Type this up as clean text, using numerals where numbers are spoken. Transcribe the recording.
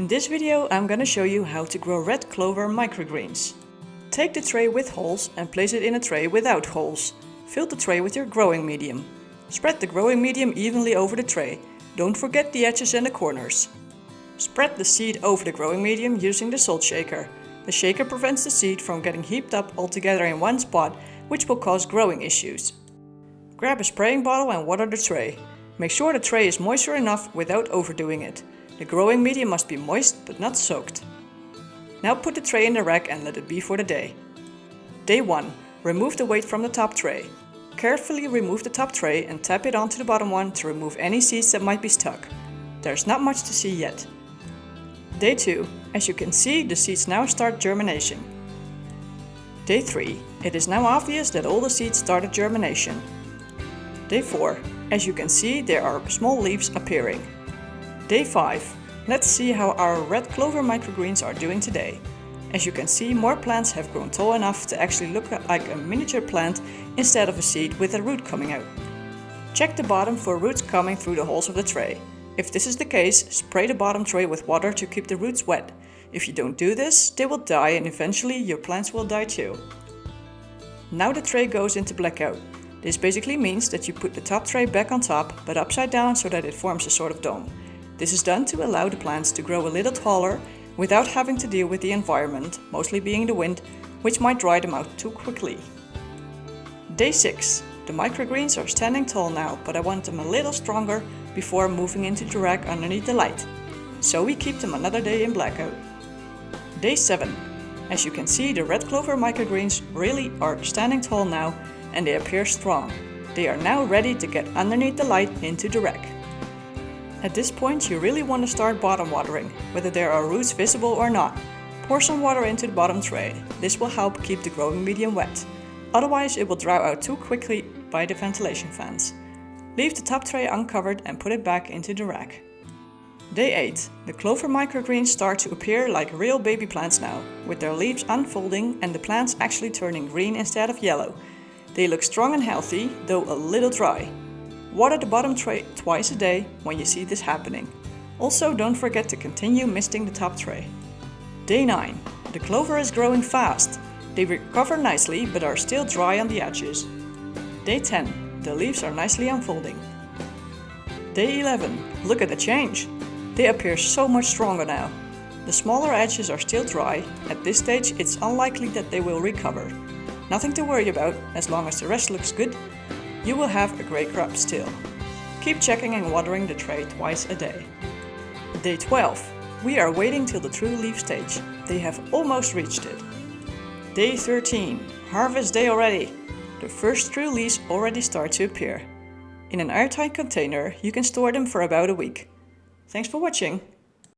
In this video I'm gonna show you how to grow red clover microgreens. Take the tray with holes and place it in a tray without holes. Fill the tray with your growing medium. Spread the growing medium evenly over the tray. Don't forget the edges and the corners. Spread the seed over the growing medium using the salt shaker. The shaker prevents the seed from getting heaped up all together in one spot, which will cause growing issues. Grab a spraying bottle and water the tray. Make sure the tray is moisture enough without overdoing it. The growing medium must be moist but not soaked. Now put the tray in the rack and let it be for the day. Day 1. Remove the weight from the top tray. Carefully remove the top tray and tap it onto the bottom one to remove any seeds that might be stuck. There's not much to see yet. Day 2. As you can see, the seeds now start germination. Day 3. It is now obvious that all the seeds started germination. Day 4. As you can see, there are small leaves appearing. Day 5. Let's see how our red clover microgreens are doing today. As you can see, more plants have grown tall enough to actually look like a miniature plant instead of a seed with a root coming out. Check the bottom for roots coming through the holes of the tray. If this is the case, spray the bottom tray with water to keep the roots wet. If you don't do this, they will die and eventually your plants will die too. Now the tray goes into blackout. This basically means that you put the top tray back on top, but upside down so that it forms a sort of dome. This is done to allow the plants to grow a little taller without having to deal with the environment, mostly being the wind, which might dry them out too quickly. Day 6. The microgreens are standing tall now, but I want them a little stronger before moving into the rack underneath the light. So we keep them another day in blackout. Day 7. As you can see, the red clover microgreens really are standing tall now and they appear strong. They are now ready to get underneath the light into the rack. At this point you really want to start bottom watering, whether there are roots visible or not. Pour some water into the bottom tray. This will help keep the growing medium wet. Otherwise it will dry out too quickly by the ventilation fans. Leave the top tray uncovered and put it back into the rack. Day 8. The clover microgreens start to appear like real baby plants now, with their leaves unfolding and the plants actually turning green instead of yellow. They look strong and healthy, though a little dry. Water the bottom tray twice a day when you see this happening. Also, don't forget to continue misting the top tray. Day 9. The clover is growing fast. They recover nicely but are still dry on the edges. Day 10. The leaves are nicely unfolding. Day 11. Look at the change. They appear so much stronger now. The smaller edges are still dry. At this stage it's unlikely that they will recover. Nothing to worry about, as long as the rest looks good. You will have a great crop still. Keep checking and watering the tray twice a day. Day 12. We are waiting till the true leaf stage. They have almost reached it. Day 13. Harvest day already. The first true leaves already start to appear. In an airtight container, you can store them for about a week. Thanks for watching.